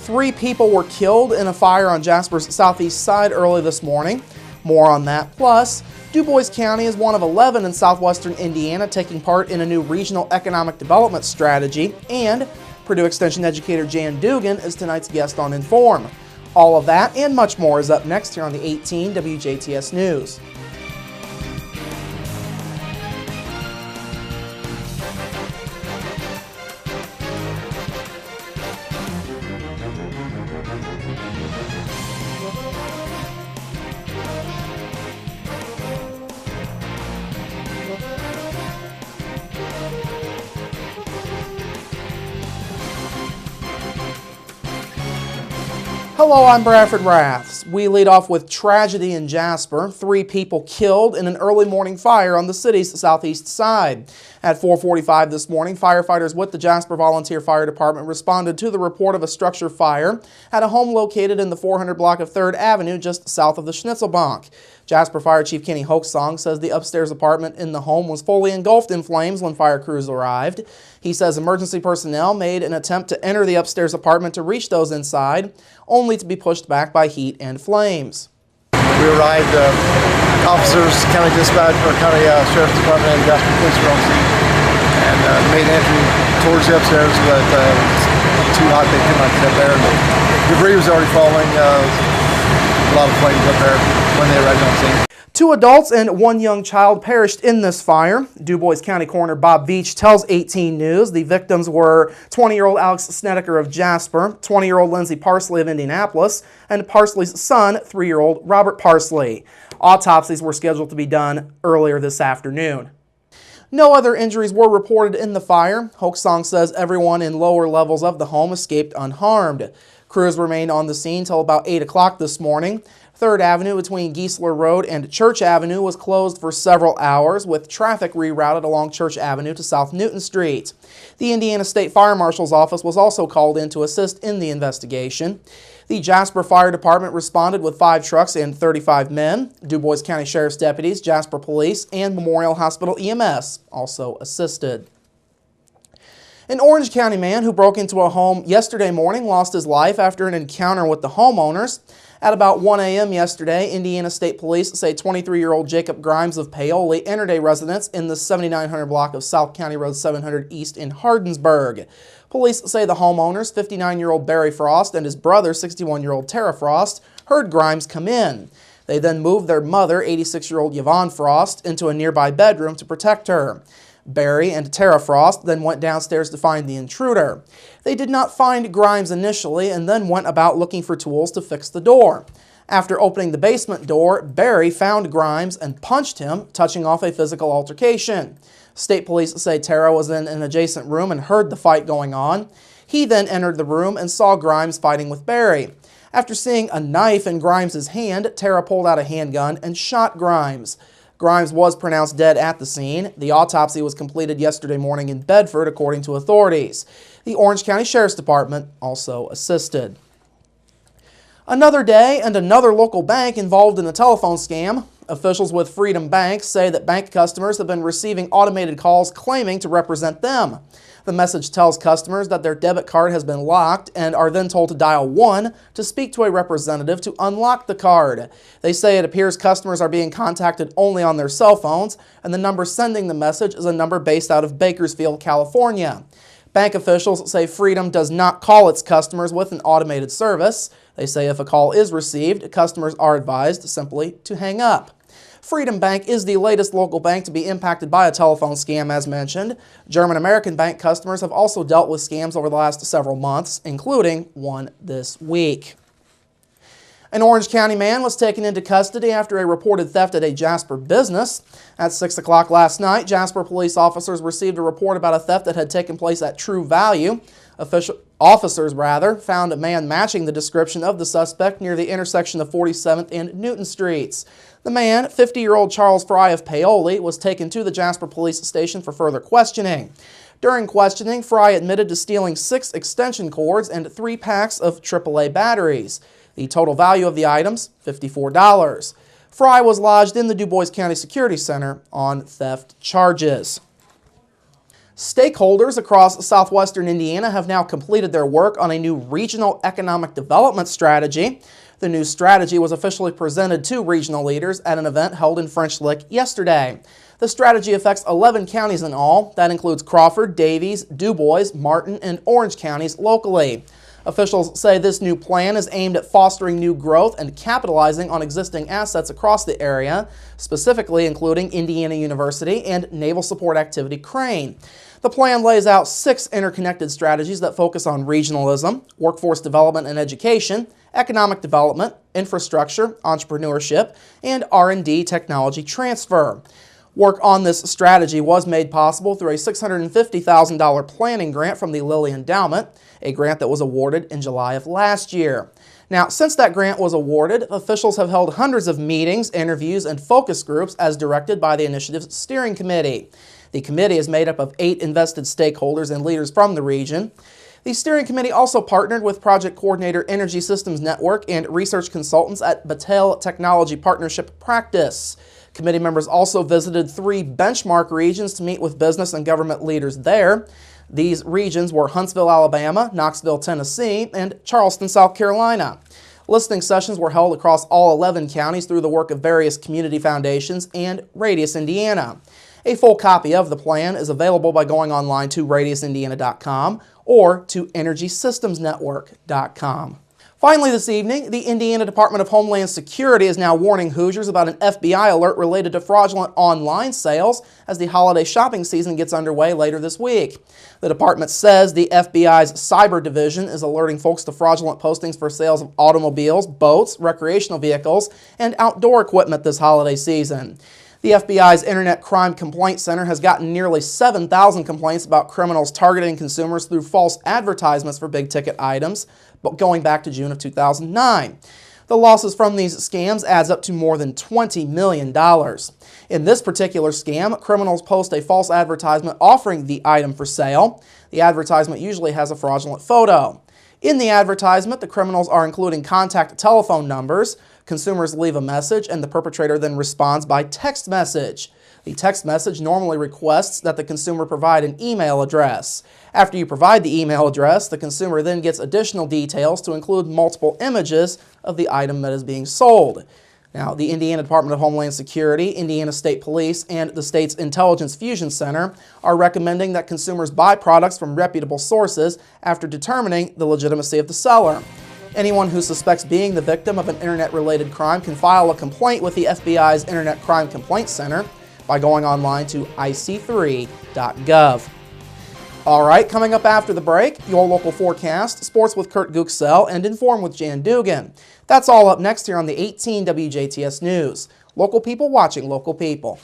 3 people were killed in a fire on Jasper's southeast side early this morning. More on that. Plus, Du Bois County is one of 11 in southwestern Indiana taking part in a new regional economic development strategy, and Purdue Extension educator Jan Dugan is tonight's guest on Inform. All of that and much more is up next here on the 18 WJTS News. Hello, I'm Bradford Raths. We lead off with tragedy in Jasper. 3 people killed in an early morning fire on the city's southeast side. At 4:45 this morning, firefighters with the Jasper Volunteer Fire Department responded to the report of a structure fire at a home located in the 400 block of 3rd Avenue just south of the Schnitzelbank. Jasper Fire Chief Kenny Hoaxsong says the upstairs apartment in the home was fully engulfed in flames when fire crews arrived. He says emergency personnel made an attempt to enter the upstairs apartment to reach those inside, only to be pushed back by heat and flames. We arrived, officers, county dispatch, or county sheriff's department and Jasper police were on scene, and made entry towards the upstairs, but it was too hot, they could not get up there. The debris was already falling, a lot of flames up there when they arrived on scene. 2 adults and 1 young child perished in this fire. Du Bois County Coroner Bob Beach tells 18 News the victims were 20-year-old Alex Snedeker of Jasper, 20-year-old Lindsay Parsley of Indianapolis, and Parsley's son, 3-year-old Robert Parsley. Autopsies were scheduled to be done earlier this afternoon. No other injuries were reported in the fire. Hoaxsong says everyone in lower levels of the home escaped unharmed. Crews remained on the scene till about 8 o'clock this morning. 3rd Avenue between Geisler Road and Church Avenue was closed for several hours, with traffic rerouted along Church Avenue to South Newton Street. The Indiana State Fire Marshal's office was also called in to assist in the investigation. The Jasper Fire Department responded with 5 trucks and 35 men. Du Bois County Sheriff's deputies, Jasper Police, and Memorial Hospital EMS also assisted. An Orange County man who broke into a home yesterday morning lost his life after an encounter with the homeowners. At about 1 a.m. yesterday, Indiana State Police say 23-year-old Jacob Grimes of Paoli entered a residence in the 7900 block of South County Road 700 East in Hardinsburg. Police say the homeowners, 59-year-old Barry Frost and his brother, 61-year-old Tara Frost, heard Grimes come in. They then moved their mother, 86-year-old Yvonne Frost, into a nearby bedroom to protect her. Barry and Tara Frost then went downstairs to find the intruder. They did not find Grimes initially and then went about looking for tools to fix the door. After opening the basement door, Barry found Grimes and punched him, touching off a physical altercation. State police say Tara was in an adjacent room and heard the fight going on. He then entered the room and saw Grimes fighting with Barry. After seeing a knife in Grimes' hand, Tara pulled out a handgun and shot Grimes. Grimes was pronounced dead at the scene. The autopsy was completed yesterday morning in Bedford, according to authorities. The Orange County Sheriff's Department also assisted. Another day and another local bank involved in a telephone scam. Officials with Freedom Bank say that bank customers have been receiving automated calls claiming to represent them. The message tells customers that their debit card has been locked and are then told to dial 1 to speak to a representative to unlock the card. They say it appears customers are being contacted only on their cell phones, and the number sending the message is a number based out of Bakersfield, California. Bank officials say Freedom does not call its customers with an automated service. They say if a call is received, customers are advised simply to hang up. Freedom Bank is the latest local bank to be impacted by a telephone scam, as mentioned. German-American Bank customers have also dealt with scams over the last several months, including one this week. An Orange County man was taken into custody after a reported theft at a Jasper business. At 6 o'clock last night, Jasper police officers received a report about a theft that had taken place at True Value. Officers found a man matching the description of the suspect near the intersection of 47th and Newton Streets. The man, 50-year-old Charles Fry of Paoli, was taken to the Jasper Police Station for further questioning. During questioning, Fry admitted to stealing 6 extension cords and 3 packs of AAA batteries. The total value of the items, $54. Fry was lodged in the Du Bois County Security Center on theft charges. Stakeholders across southwestern Indiana have now completed their work on a new regional economic development strategy. The new strategy was officially presented to regional leaders at an event held in French Lick yesterday. The strategy affects 11 counties in all. That includes Crawford, Davies, DuBois, Martin, and Orange counties locally. Officials say this new plan is aimed at fostering new growth and capitalizing on existing assets across the area, specifically including Indiana University and Naval Support Activity Crane. The plan lays out 6 interconnected strategies that focus on regionalism, workforce development and education, economic development, infrastructure, entrepreneurship, and R&D technology transfer. Work on this strategy was made possible through a $650,000 planning grant from the Lilly Endowment, a grant that was awarded in July of last year. Now, since that grant was awarded, officials have held hundreds of meetings, interviews, and focus groups as directed by the initiative's steering committee. The committee is made up of 8 invested stakeholders and leaders from the region. The steering committee also partnered with Project Coordinator Energy Systems Network and research consultants at Battelle Technology Partnership Practice. Committee members also visited 3 benchmark regions to meet with business and government leaders there. These regions were Huntsville, Alabama, Knoxville, Tennessee, and Charleston, South Carolina. Listening sessions were held across all 11 counties through the work of various community foundations and Radius Indiana. A full copy of the plan is available by going online to radiusindiana.com or to energysystemsnetwork.com. Finally this evening, the Indiana Department of Homeland Security is now warning Hoosiers about an FBI alert related to fraudulent online sales as the holiday shopping season gets underway later this week. The department says the FBI's Cyber Division is alerting folks to fraudulent postings for sales of automobiles, boats, recreational vehicles, and outdoor equipment this holiday season. The FBI's Internet Crime Complaint Center has gotten nearly 7,000 complaints about criminals targeting consumers through false advertisements for big-ticket items, but going back to June of 2009. The losses from these scams adds up to more than $20 million. In this particular scam, criminals post a false advertisement offering the item for sale. The advertisement usually has a fraudulent photo. In the advertisement, the criminals are including contact telephone numbers. Consumers leave a message and the perpetrator then responds by text message. The text message normally requests that the consumer provide an email address. After you provide the email address, the consumer then gets additional details to include multiple images of the item that is being sold. Now, the Indiana Department of Homeland Security, Indiana State Police, and the state's Intelligence Fusion Center are recommending that consumers buy products from reputable sources after determining the legitimacy of the seller. Anyone who suspects being the victim of an internet-related crime can file a complaint with the FBI's Internet Crime Complaint Center by going online to ic3.gov. All right, coming up after the break, your local forecast, sports with Kurt Guxell, and Inform with Jan Dugan. That's all up next here on the 18 WJTS News. Local people watching local people.